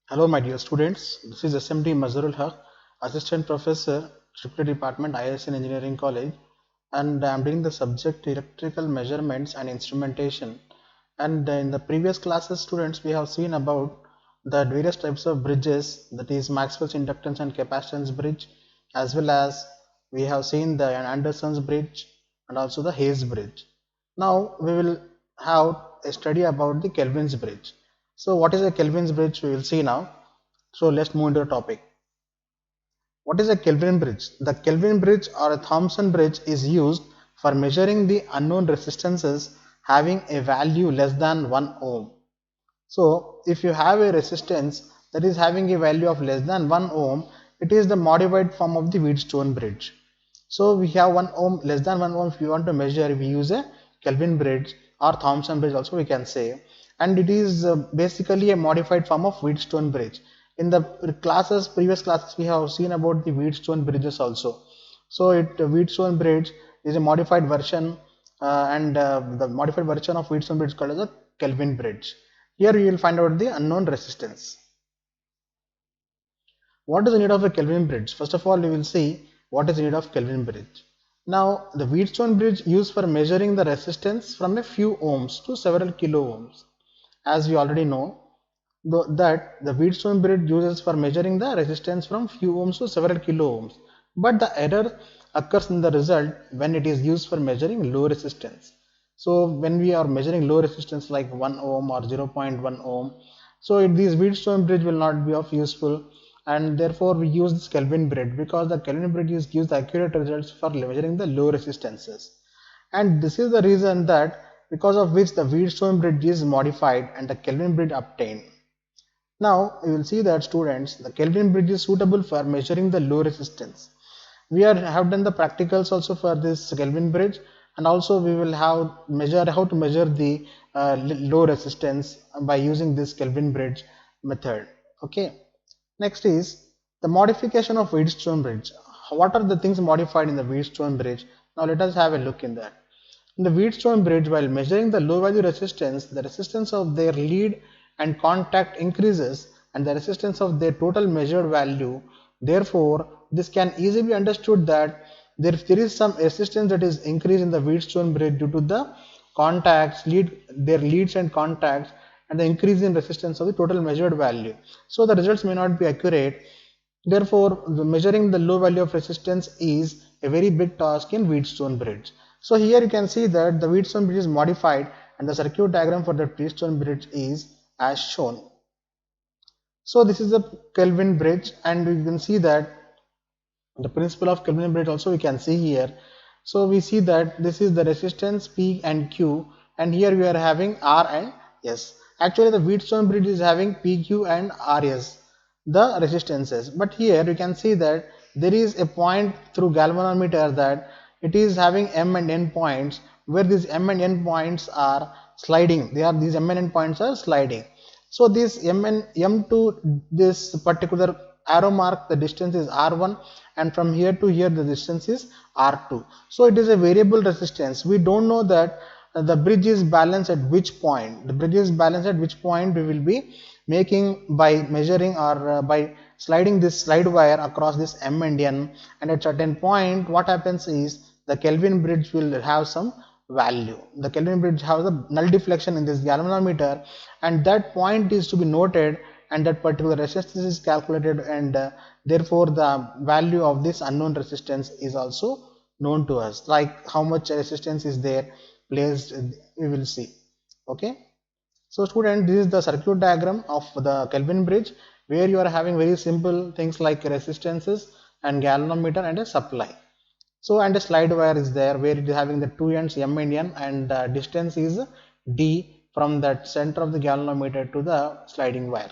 Hello, my dear students. This is SMD Mazharul Haq, Assistant Professor, Triple Department, ISN Engineering College, and I am doing the subject Electrical Measurements and Instrumentation. And in the previous classes, students, we have seen about the various types of bridges, that is Maxwell's inductance and capacitance bridge, as well as we have seen the Anderson's bridge and also the Hayes bridge. Now we will have a study about the Kelvin's bridge. So what is a Kelvin's bridge? We will see now. So let's move into the topic. What is a Kelvin bridge? The Kelvin bridge or a Thomson bridge is used for measuring the unknown resistances having a value less than 1 ohm. So if you have a resistance that is having a value of less than 1 ohm, it is the modified form of the Wheatstone bridge. So we have 1 ohm, less than 1 ohm. If you want to measure, we use a Kelvin bridge or Thomson bridge also we can say, and it is basically a modified form of Wheatstone bridge. In the previous classes, we have seen about the Wheatstone bridges also. So Wheatstone bridge is a modified version, and the modified version of Wheatstone bridge is called as a Kelvin bridge. Here you will find out the unknown resistance. What is the need of a Kelvin bridge? First of all, we will see what is the need of Kelvin bridge. Now, the Wheatstone bridge used for measuring the resistance from a few ohms to several kilo ohms. As we already know, that the Wheatstone bridge uses for measuring the resistance from few ohms to several kilo ohms. But the error occurs in the result when it is used for measuring low resistance. So when we are measuring low resistance like 1 ohm or 0.1 ohm, so this Wheatstone bridge will not be of useful, and therefore we use this Kelvin bridge because the Kelvin bridge gives accurate results for measuring the low resistances. And this is the reason that because of which the Wheatstone bridge is modified and the Kelvin bridge obtained. Now you will see that students, the Kelvin bridge is suitable for measuring the low resistance. Have done the practicals also for this Kelvin bridge, and also we will have measure how to measure the low resistance by using this Kelvin bridge method. Okay. Next is the modification of Wheatstone bridge. What are the things modified in the Wheatstone bridge? Now let us have a look in that. In the Wheatstone bridge, while measuring the low value resistance, the resistance of their lead and contact increases and the resistance of their total measured value. Therefore, this can easily be understood that there is some resistance that is increased in the Wheatstone bridge due to the their leads and contacts, and the increase in resistance of the total measured value. So the results may not be accurate. Therefore, measuring the low value of resistance is a very big task in Wheatstone bridge. So here you can see that the Wheatstone bridge is modified and the circuit diagram for the Wheatstone bridge is as shown. So this is the Kelvin bridge, and you can see that the principle of Kelvin bridge also we can see here. So we see that this is the resistance P and Q, and here we are having R and S. Actually the Wheatstone bridge is having PQ and RS, the resistances, but here you can see that there is a point through galvanometer that it is having M and N points, where these M and N points are sliding. These M and N points are sliding. So this M to this particular arrow mark, the distance is R1, and from here to here the distance is R2. So it is a variable resistance. We don't know that the bridge is balanced at which point. The bridge is balanced at which point we will be making by measuring or by sliding this slide wire across this M and N, and at certain point what happens is the Kelvin bridge will have some value. The Kelvin bridge has a null deflection in this galvanometer, and that point is to be noted, and that particular resistance is calculated, and therefore the value of this unknown resistance is also known to us, like how much resistance is there placed, we will see. Okay. So student, this is the circuit diagram of the Kelvin bridge, where you are having very simple things like resistances and galvanometer and a supply. So and a slide wire is there, where it is having the two ends M and N, and the distance is D from that center of the galvanometer to the sliding wire.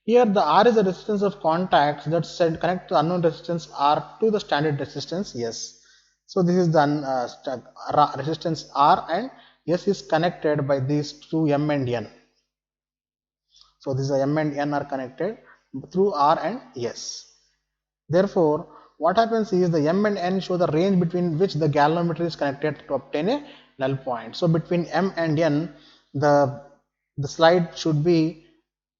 Here the R is the resistance of contacts that connect the unknown resistance R to the standard resistance S. So this is the resistance R, and S is connected by these two M and N. So this M and N are connected through R and S. Therefore, what happens is the M and N show the range between which the galvanometer is connected to obtain a null point. So between M and N, the slide should be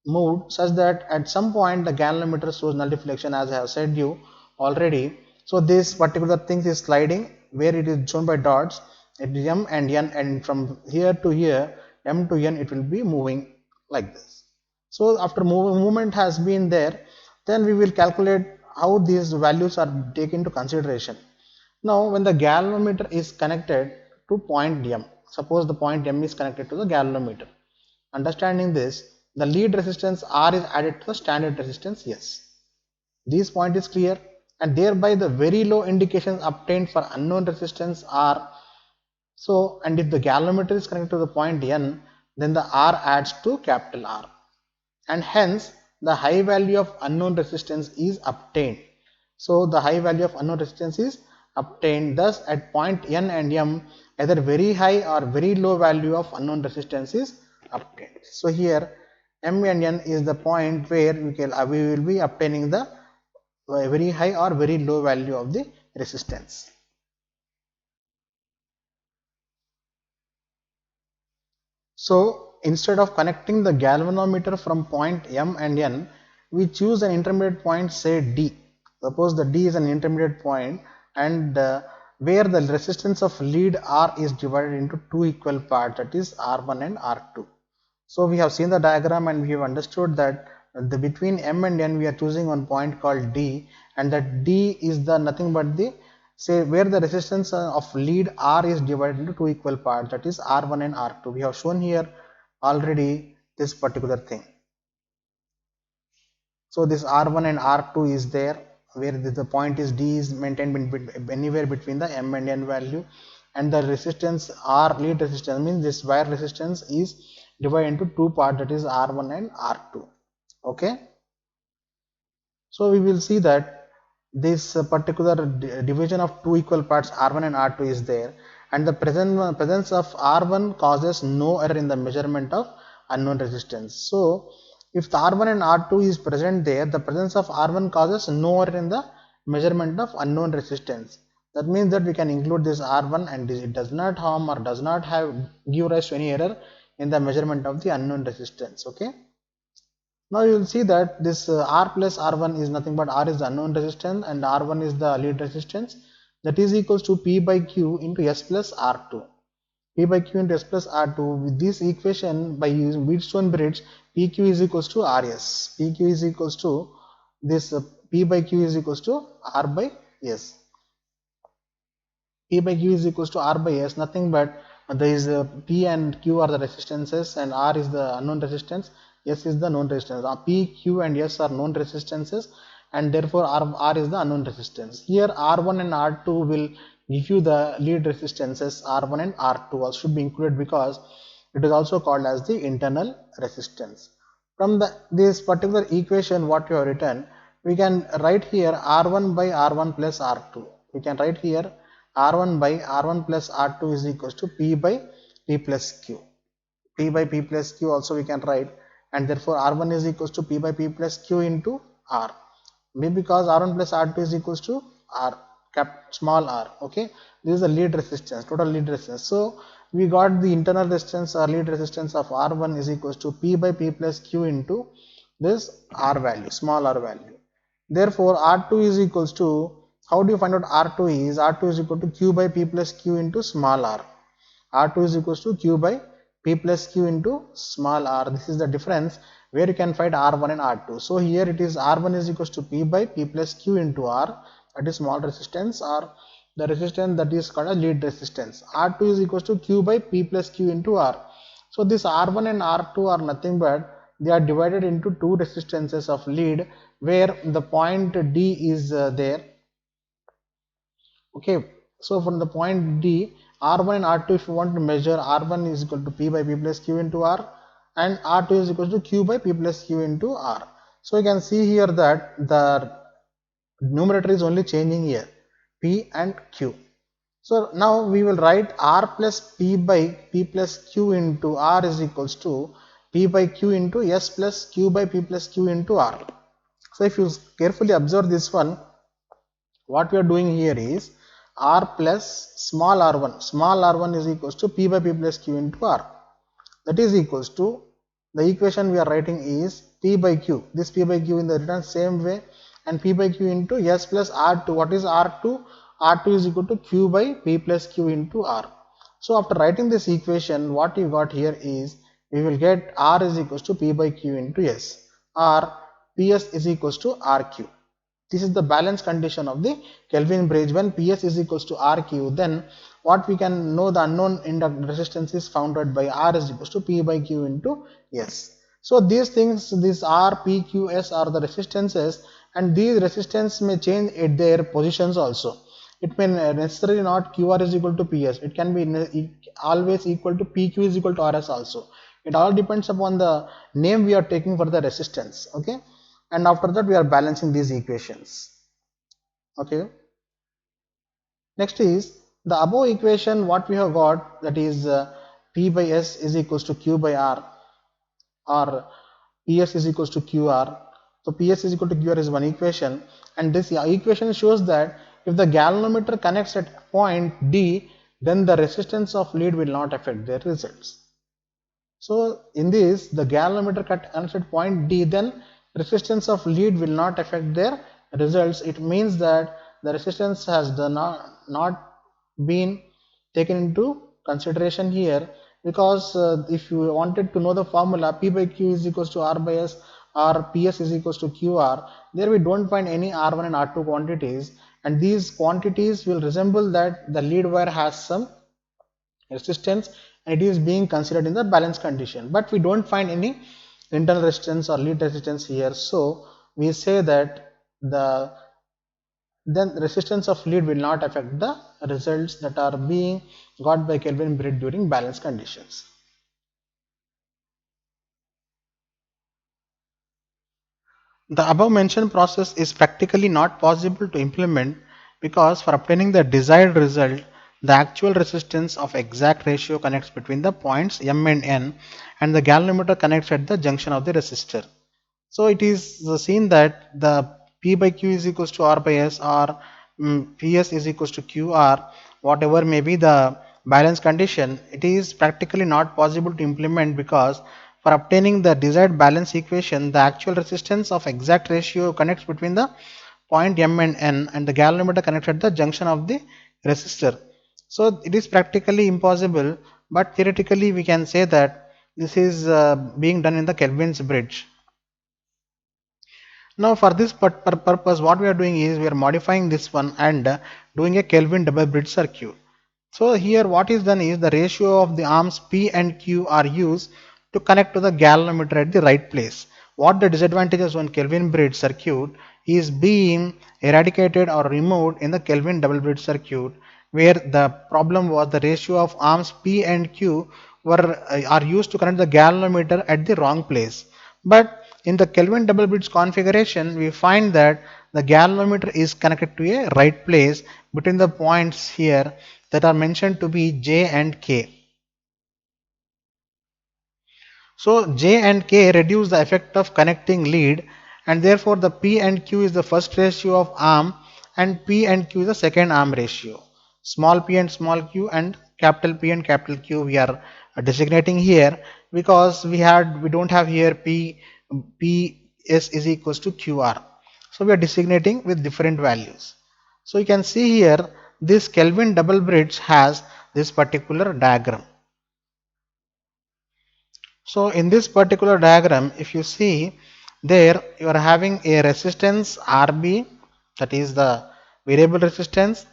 moved such that at some point the galvanometer shows null deflection, as I have said you already. So this particular thing is sliding where it is shown by dots. It is m and n, and from here to here, m to n, it will be moving like this. So after movement has been there, then we will calculate how these values are taken into consideration. Now when the galvanometer is connected to point M, suppose the point M is connected to the galvanometer. Understanding this, the lead resistance R is added to the standard resistance S. This point is clear, and thereby the very low indications obtained for unknown resistance R. So, and if the galvanometer is connected to the point N, then the R adds to capital R, and hence the high value of unknown resistance is obtained. So the high value of unknown resistance is obtained. Thus at point N and M, either very high or very low value of unknown resistance is obtained. So here M and N is the point where we will be obtaining the very high or very low value of the resistance. So instead of connecting the galvanometer from point M and N, we choose an intermediate point, say D. Suppose the D is an intermediate point, and where the resistance of lead R is divided into two equal parts, that is R1 and R2. So we have seen the diagram and we have understood that the between M and N we are choosing one point called D, and that D is the nothing but the, say, where the resistance of lead R is divided into two equal parts, that is R1 and R2. We have shown here already this particular thing. So this R1 and R2 is there, where the point is D is maintained anywhere between the M and N value, and the resistance R, lead resistance, means this wire resistance, is divided into two parts, that is R1 and R2. Okay, so we will see that this particular division of two equal parts R1 and R2 is there, and the presence of R1 causes no error in the measurement of unknown resistance. So if the R1 and R2 is present there, the presence of R1 causes no error in the measurement of unknown resistance. That means that we can include this R1, and it does not harm or does not give rise to any error in the measurement of the unknown resistance. Okay. Now you will see that this R plus R1 is nothing but R is the unknown resistance and R1 is the lead resistance, that is equals to P by Q into S plus R2. P by Q into S plus R2, with this equation by using Wheatstone bridge, PQ is equals to RS. PQ is equals to this P by Q is equals to R by S. P by Q is equals to R by S, nothing but there is P and Q are the resistances and R is the unknown resistance, S is the known resistance. P, Q and S are known resistances, and therefore R is the unknown resistance. Here R1 and R2 will give you the lead resistances. R1 and R2 also should be included because it is also called as the internal resistance. From this particular equation what you have written, we can write here R1 by R1 plus R2. We can write here R1 by R1 plus R2 is equals to P by P plus Q. P by P plus Q also we can write, and therefore R1 is equals to P by P plus Q into R. Maybe because R1 plus R2 is equals to R, small r. Okay, this is the lead resistance, total lead resistance. So we got the internal resistance or lead resistance of R1 is equals to P by P plus Q into this R value, small r value. Therefore R2 is equals to, how do you find out R2 is? R2 is equal to Q by P plus Q into small r. R2 is equals to Q by P plus Q into small r. This is the difference where you can find R1 and R2. So here it is R1 is equals to P by P plus Q into R, that is small resistance, or the resistance that is called a lead resistance. R2 is equals to Q by P plus Q into R. So this R1 and R2 are nothing but they are divided into two resistances of lead where the point D is there. Okay, so from the point D, R1 and R2, if you want to measure, R1 is equal to P by P plus Q into R, and R2 is equal to Q by P plus Q into R. So you can see here that the numerator is only changing here, P and Q. So now we will write R plus P by P plus Q into R is equals to P by Q into S plus Q by P plus Q into R. So if you carefully observe this one, what we are doing here is R plus small r1. Small r1 is equals to P by P plus Q into R. That is equals to the equation we are writing is P by Q. This P by Q in the written same way, and P by Q into S plus R2. What is R2? R2 is equal to Q by P plus Q into R. So after writing this equation, what you got here is we will get R is equals to P by Q into S, or PS is equals to RQ. This is the balance condition of the Kelvin bridge. When PS is equals to RQ, then what we can know, the unknown inductor resistance is founded by R is equals to P by Q into S. So these things, these R, P, Q, S are the resistances, and these resistance may change at their positions also. It may necessarily not QR is equal to PS. It can be always equal to PQ is equal to RS also. It all depends upon the name we are taking for the resistance. Okay, and after that we are balancing these equations. Okay, next is the above equation. What we have got, that is P by S is equals to Q by R, or PS is equals to QR. So PS is equal to QR is one equation, and this equation shows that if the galvanometer connects at point D, then the resistance of lead will not affect their results. So in this, the galvanometer connects at point D, then resistance of lead will not affect their results. It means that the resistance has not been taken into consideration here, because if you wanted to know the formula P by Q is equals to R by S, or PS is equals to QR, there we don't find any R1 and R2 quantities, and these quantities will resemble that the lead wire has some resistance and it is being considered in the balance condition, but we don't find any internal resistance or lead resistance here. So we say that the then resistance of lead will not affect the results that are being got by Kelvin bridge during balance conditions. The above mentioned process is practically not possible to implement, because for obtaining the desired result, the actual resistance of exact ratio connects between the points M and N, and the galvanometer connects at the junction of the resistor. So it is seen that the P by Q is equals to R by S, or PS is equals to QR, whatever may be the balance condition, it is practically not possible to implement, because for obtaining the desired balance equation, the actual resistance of exact ratio connects between the point M and N, and the galvanometer connects at the junction of the resistor. So it is practically impossible, but theoretically we can say that this is being done in the Kelvin's bridge. Now for this purpose, what we are doing is we are modifying this one and doing a Kelvin double bridge circuit. So here what is done is the ratio of the arms P and Q are used to connect to the galvanometer at the right place. What the disadvantages on Kelvin bridge circuit is being eradicated or removed in the Kelvin double bridge circuit, where the problem was the ratio of arms P and Q are used to connect the galvanometer at the wrong place. But in the Kelvin double bridge configuration, we find that the galvanometer is connected to a right place between the points here that are mentioned to be J and K. So J and K reduce the effect of connecting lead, and therefore the P and Q is the first ratio of arm, and P and Q is the second arm ratio. Small p and small q and capital P and capital Q we are designating here, because we don't have here P S is equals to QR. So we are designating with different values. So you can see here this Kelvin double bridge has this particular diagram. So in this particular diagram, if you see there, you are having a resistance RB, that is the variable resistance,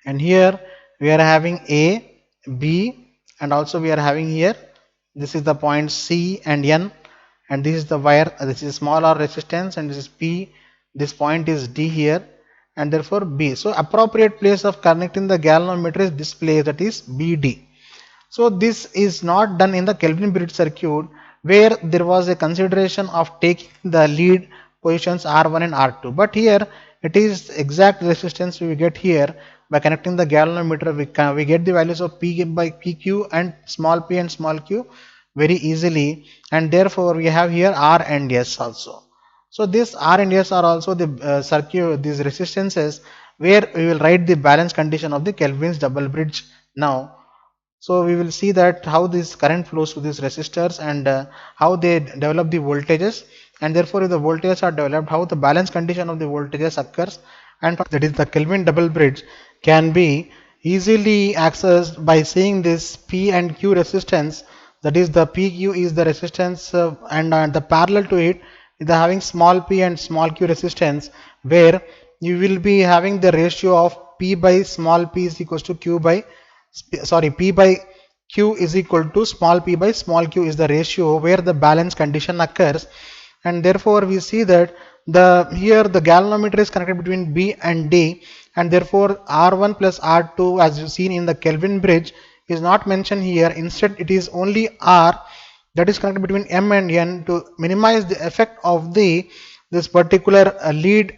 and here we are having A, B, and also we are having here, this is the point C and N, and this is the wire, this is small r resistance, and this is P, this point is D here, and therefore B. So appropriate place of connecting the galvanometer is this place, that is BD. So this is not done in the Kelvin bridge circuit, where there was a consideration of taking the lead positions R1 and R2. But here it is exact resistance we get here by connecting the galvanometer. We get the values of P by PQ and small q very easily, and therefore we have here R and S also. So this R and S are also the circuit, these resistances, where we will write the balance condition of the Kelvin's double bridge now. So we will see that how this current flows to these resistors and how they develop the voltages, and therefore if the voltages are developed, how the balance condition of the voltages occurs, and that is the Kelvin double bridge can be easily accessed by seeing this P and Q resistance. That is, the PQ is the resistance and the parallel to it is the having small p and small q resistance, where you will be having the ratio of P by small p is equals to Q by P by Q is equal to small p by small q is the ratio where the balance condition occurs, and therefore we see that the here the galvanometer is connected between B and D, and therefore R1 plus R2 as you seen in the Kelvin bridge is not mentioned here. Instead it is only R that is connected between M and N to minimize the effect of the this particular lead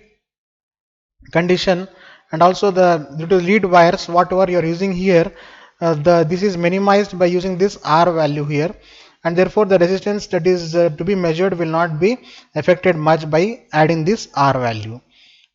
condition, and also the due to lead wires whatever you are using here, this is minimized by using this R value here, and therefore the resistance that is to be measured will not be affected much by adding this R value.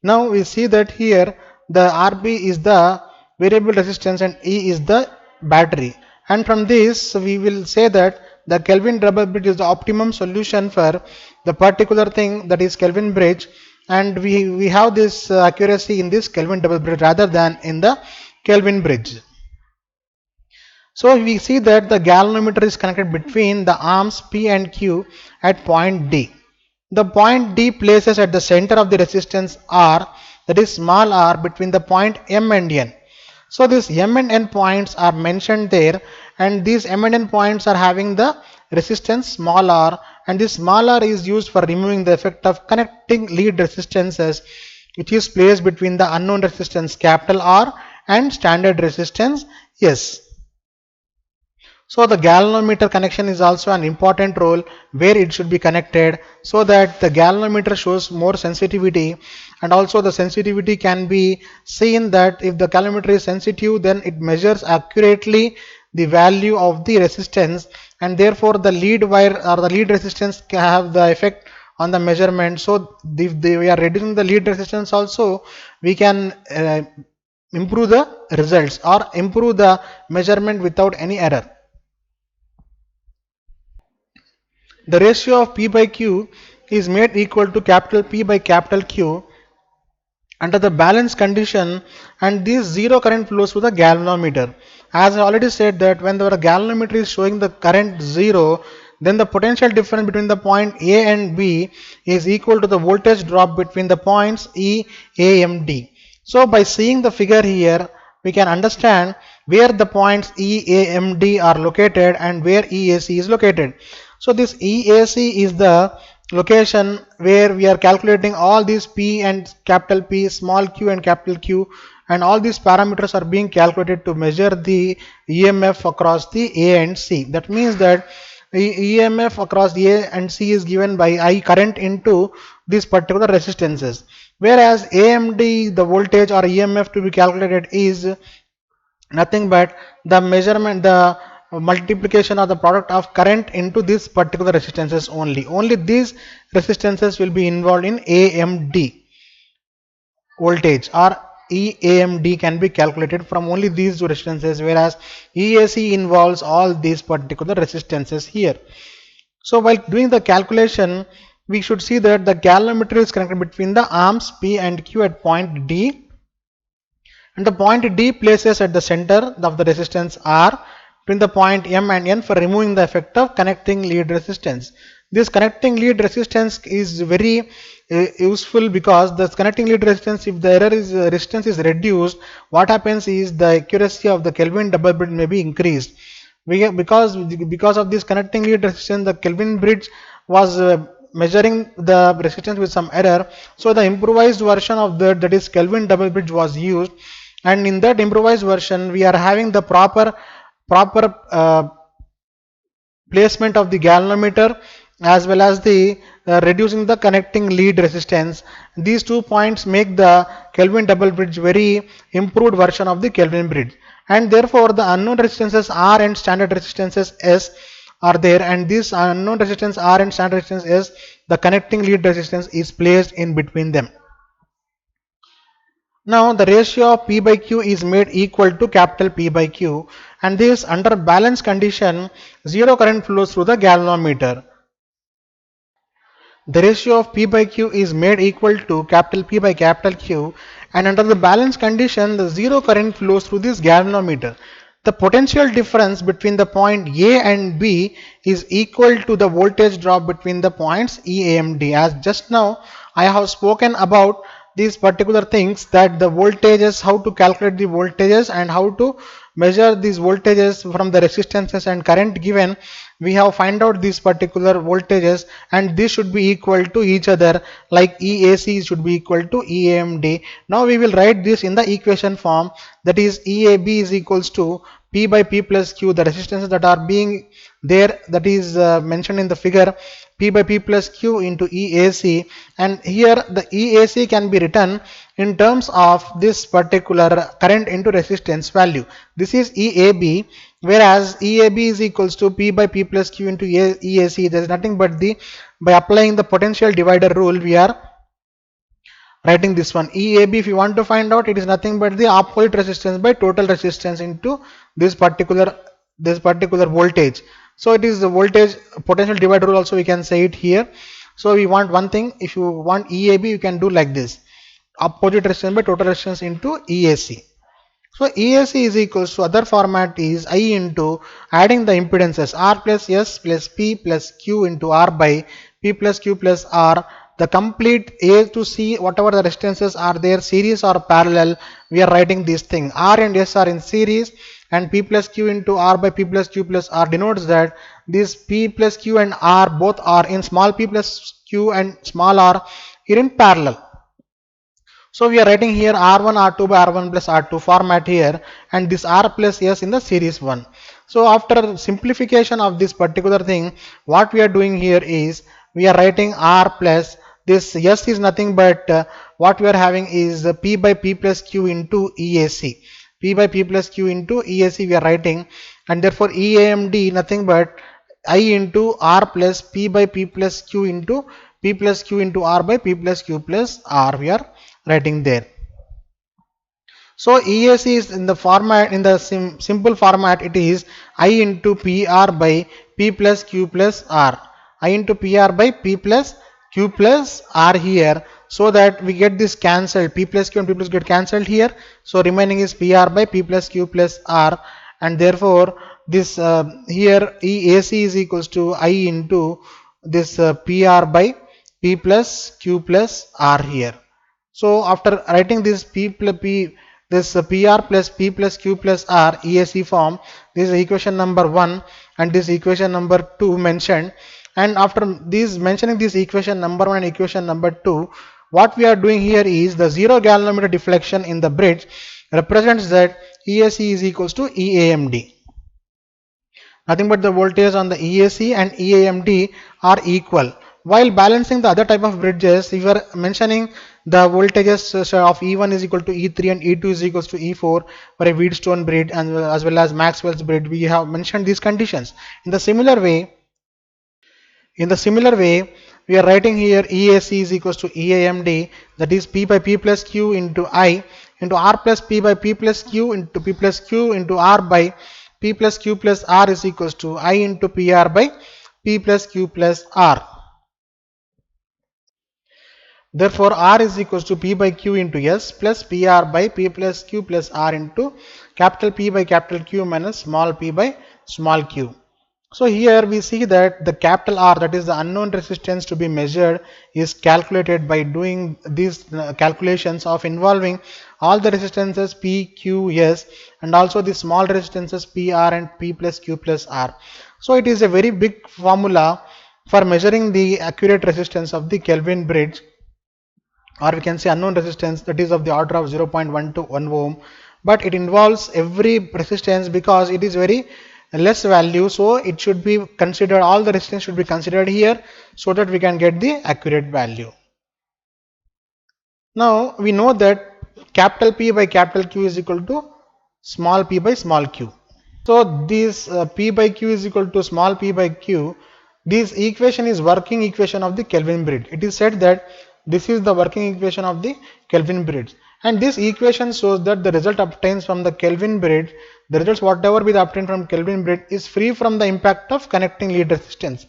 Now we see that here the RB is the variable resistance and E is the battery, and from this we will say that the Kelvin double bridge is the optimum solution for the particular thing, that is Kelvin bridge, and we have this accuracy in this Kelvin double bridge rather than in the Kelvin bridge. So we see that the galvanometer is connected between the arms P and Q at point D. The point D places at the center of the resistance R, that is small r, between the point M and N. So these M and N points are mentioned there, and these M and N points are having the resistance small r, and this small r is used for removing the effect of connecting lead resistances, which is placed between the unknown resistance capital R and standard resistance S. So the galvanometer connection is also an important role where it should be connected, so that the galvanometer shows more sensitivity, and also the sensitivity can be seen that if the galvanometer is sensitive, then it measures accurately the value of the resistance, and therefore the lead wire or the lead resistance can have the effect on the measurement. So if we are reducing the lead resistance also, we can improve the results or improve the measurement without any error. The ratio of P by Q is made equal to capital P by capital Q under the balance condition, and this zero current flows through the galvanometer. As I already said that when the galvanometer is showing the current 0, then the potential difference between the point A and B is equal to the voltage drop between the points E, A, M, D. So by seeing the figure here, we can understand where the points E, A, M, D are located and where EAC is located. So this EAC is the location where we are calculating all these P and capital P, small q and capital Q, and all these parameters are being calculated to measure the EMF across the A and C. That means that the EMF across A and C is given by I current into these particular resistances, whereas AMD, the voltage or EMF to be calculated is nothing but the measurement, the multiplication or the product of current into these particular resistances only these resistances will be involved in AMD voltage, or EAMD can be calculated from only these two resistances, whereas EAC involves all these particular resistances here. So while doing the calculation, we should see that the galvanometer is connected between the arms P and Q at point D, and the point D places at the center of the resistance R between the point M and N for removing the effect of connecting lead resistance. This connecting lead resistance is very useful, because the connecting lead resistance, if the error is resistance is reduced, what happens is the accuracy of the Kelvin double bridge may be increased. Because of this connecting lead resistance, the Kelvin bridge was measuring the resistance with some error, so the improvised version of that is Kelvin double bridge was used, and in that improvised version we are having the proper placement of the galvanometer as well as the reducing the connecting lead resistance. These 2 points make the Kelvin double bridge very improved version of the Kelvin bridge, and therefore the unknown resistances R and standard resistances S are there, and this unknown resistance R and standard resistance S, the connecting lead resistance is placed in between them. Now the ratio of P by Q is made equal to capital P by Q, and this under balance condition zero current flows through the galvanometer. The ratio of P by Q is made equal to capital P by capital Q, and under the balance condition the zero current flows through this galvanometer. The potential difference between the point A and B is equal to the voltage drop between the points E, A, and D. As just now I have spoken about these particular things, that the voltages, how to calculate the voltages and how to measure these voltages from the resistances and current given. We have find out these particular voltages, and this should be equal to each other, like EAC should be equal to EAMD. Now we will write this in the equation form, that is EAB is equals to P by P plus Q, the resistances that are being there, that is mentioned in the figure, P by P plus Q into EAC, and here the EAC can be written in terms of this particular current into resistance value. This is EAB, whereas EAB is equals to P by P plus Q into EAC. There is nothing but by applying the potential divider rule we are writing this one. EAB, if you want to find out, it is nothing but the opposite resistance by total resistance into this particular voltage. So it is the voltage potential divider rule, also we can say it here. So we want one thing, if you want EAB you can do like this, opposite resistance by total resistance into EAC. So EAC is equals to, other format is I into adding the impedances R plus S plus P plus Q into R by P plus Q plus R. The complete A to C, whatever the resistances are there, series or parallel, we are writing this thing. R and S are in series, and P plus Q into R by P plus Q plus R denotes that this P plus Q and R both are in small p plus Q and small r here in parallel. So we are writing here R1 R2 by R1 plus R2 format here, and this R plus S in the series one. So after simplification of this particular thing, what we are doing here is we are writing R plus this S is nothing but what we are having is P by P plus Q into EAC. P by P plus Q into EAC we are writing, and therefore EAMD nothing but I into R plus P by P plus Q into P plus Q into R by P plus Q plus R we are writing there. So EAC is in the format, in the simple format, it is I into PR by P plus Q plus R. I into PR by P plus Q plus R here, so that we get this cancelled, P plus Q and P plus Q get cancelled here. So remaining is PR by P plus Q plus R, and therefore this here EAC is equals to I into this PR by P plus Q plus R here. So after writing this PR plus P plus Q plus R EAC form, this is equation number 1 and this equation number 2 mentioned. And after this mentioning this equation number 1 and equation number 2, what we are doing here is the zero galvanometer deflection in the bridge represents that EAC is equals to EAMD. Nothing but the voltage on the EAC and EAMD are equal. While balancing the other type of bridges, if you are mentioning the voltages of E1 is equal to E3 and E2 is equals to E4 for a Wheatstone bridge, and as well as Maxwell's bridge, we have mentioned these conditions. In the similar way, we are writing here EAC is equals to EAMD, that is P by P plus Q into I into R plus P by P plus Q into P plus Q into R by P plus Q plus R is equals to I into PR by P plus Q plus R. Therefore, R is equals to P by Q into S plus PR by P plus Q plus R into capital P by capital Q minus small p by small q. So here we see that the capital R, that is the unknown resistance to be measured, is calculated by doing these calculations of involving all the resistances P, Q, S, and also the small resistances PR and P plus Q plus R. So it is a very big formula for measuring the accurate resistance of the Kelvin bridge, or we can say unknown resistance, that is of the order of 0.1 to 1 ohm, but it involves every resistance because it is very less value, so it should be considered, all the resistance should be considered here so that we can get the accurate value. Now we know that capital P by capital Q is equal to small p by small q. So this P by Q is equal to small p by Q, this equation is working equation of the Kelvin bridge. It is said that this is the working equation of the Kelvin bridge, And this equation shows that the result obtained from the Kelvin bridge, the results whatever be obtained from Kelvin bridge is free from the impact of connecting lead resistance.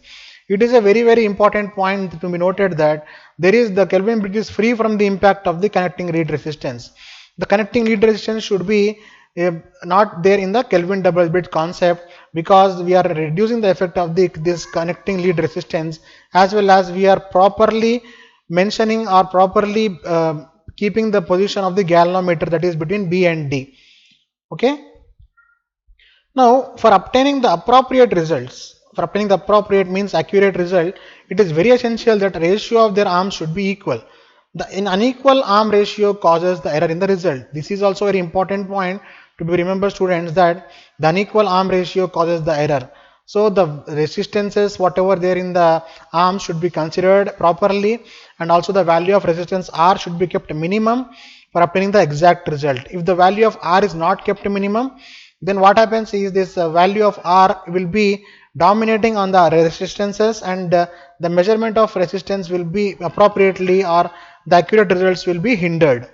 It is a very important point to be noted that the Kelvin bridge is free from the impact of the connecting lead resistance. The connecting lead resistance should be not there in the Kelvin double bridge concept, because we are reducing the effect of this connecting lead resistance, as well as we are properly mentioning or properly keeping the position of the galvanometer, that is between B and D. Okay. Now, for obtaining the appropriate results, for obtaining the appropriate means accurate result, it is very essential that ratio of their arms should be equal. The unequal arm ratio causes the error in the result. This is also a very important point to be remembered, students, that the unequal arm ratio causes the error. So the resistances whatever there in the arm should be considered properly, and also the value of resistance R should be kept minimum for obtaining the exact result. If the value of R is not kept minimum, then what happens is this value of R will be dominating on the resistances, and the measurement of resistance will be appropriately, or the accurate results will be hindered.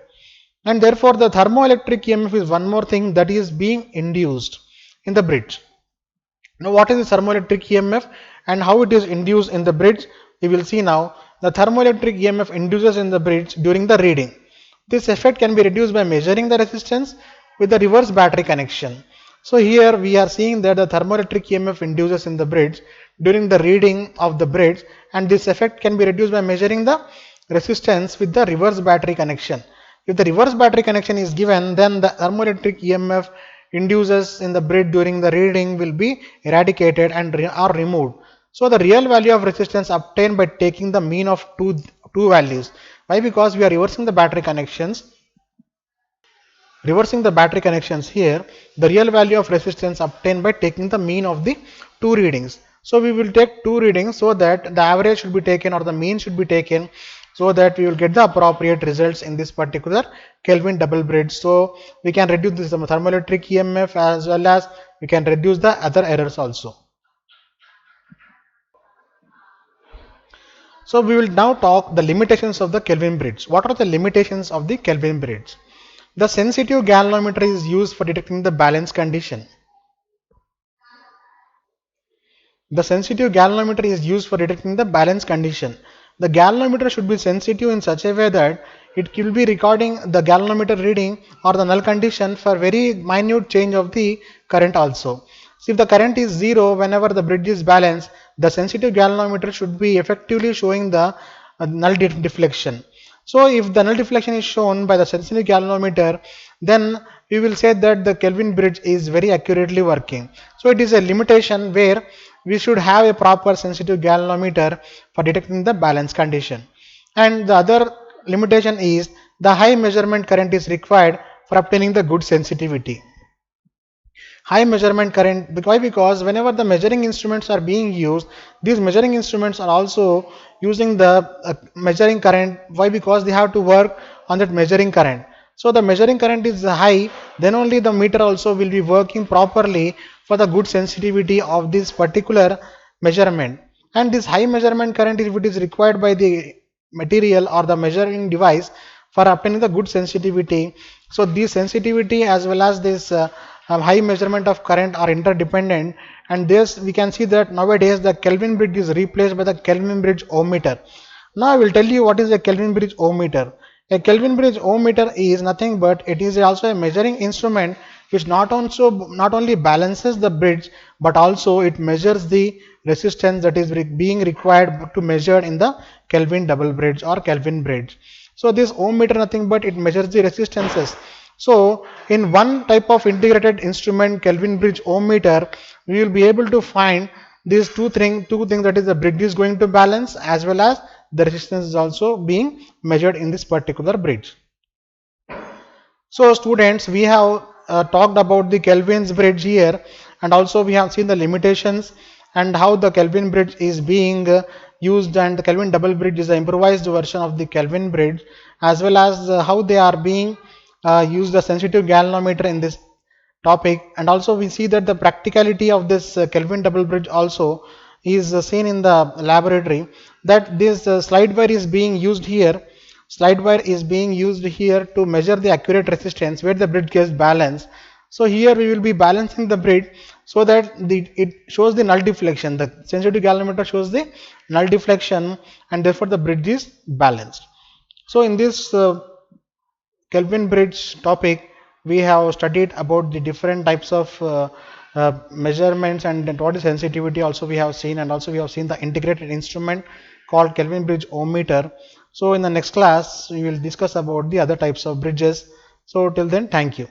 And therefore the thermoelectric EMF is one more thing that is being induced in the bridge. Now, what is the thermoelectric EMF and how it is induced in the bridge? We will see now. The thermoelectric EMF induces in the bridge during the reading. This effect can be reduced by measuring the resistance with the reverse battery connection. So here we are seeing that the thermoelectric EMF induces in the bridge during the reading of the bridge, and this effect can be reduced by measuring the resistance with the reverse battery connection. If the reverse battery connection is given, then the thermoelectric EMF induces in the bridge during the reading will be eradicated and are removed. So the real value of resistance obtained by taking the mean of two values. Why? Because we are reversing the battery connections. Reversing the battery connections here, the real value of resistance obtained by taking the mean of the two readings. So we will take two readings so that the average should be taken or the mean should be taken, so that we will get the appropriate results in this particular Kelvin double bridge. So we can reduce this thermoelectric EMF, as well as we can reduce the other errors also. So we will now talk the limitations of the Kelvin bridge. What are the limitations of the Kelvin bridge? The sensitive galvanometer is used for detecting the balance condition. The sensitive galvanometer is used for detecting the balance condition. The galvanometer should be sensitive in such a way that it will be recording the galvanometer reading or the null condition for very minute change of the current also. So if the current is 0 whenever the bridge is balanced, the sensitive galvanometer should be effectively showing the null deflection. So if the null deflection is shown by the sensitive galvanometer, then we will say that the Kelvin bridge is very accurately working. So it is a limitation where we should have a proper sensitive galvanometer for detecting the balance condition. And the other limitation is the high measurement current is required for obtaining the good sensitivity. High measurement current, why? Because whenever the measuring instruments are being used, these measuring instruments are also using the measuring current. Why? Because they have to work on that measuring current. So the measuring current is high, then only the meter also will be working properly for the good sensitivity of this particular measurement. And this high measurement current, if it is required by the material or the measuring device for obtaining the good sensitivity, so this sensitivity as well as this high measurement of current are interdependent, and this we can see that nowadays the Kelvin bridge is replaced by the Kelvin bridge ohm meter. Now I will tell you what is a Kelvin bridge ohm meter. A Kelvin bridge ohm meter is nothing but it is also a measuring instrument which not only balances the bridge, but also it measures the resistance that is being required to measure in the Kelvin double bridge or Kelvin bridge. So this ohm meter nothing but it measures the resistances. So in one type of integrated instrument, Kelvin bridge ohm meter, we will be able to find these two things, that is the bridge is going to balance as well as the resistance is also being measured in this particular bridge. So students, we have talked about the Kelvin's bridge here, and also we have seen the limitations and how the Kelvin bridge is being used, and the Kelvin double bridge is an improvised version of the Kelvin bridge, as well as how they are being used the sensitive galvanometer in this topic. And also we see that the practicality of this Kelvin double bridge also is seen in the laboratory, that this slide wire is being used here. slide wire is being used here to measure the accurate resistance where the bridge gets balanced. So here we will be balancing the bridge so that it shows the null deflection. The sensitive galvanometer shows the null deflection, and therefore the bridge is balanced. So in this Kelvin bridge topic, we have studied about the different types of measurements and what is sensitivity also we have seen, and also we have seen the integrated instrument called Kelvin bridge ohm meter. So in the next class we will discuss about the other types of bridges. So till then, thank you.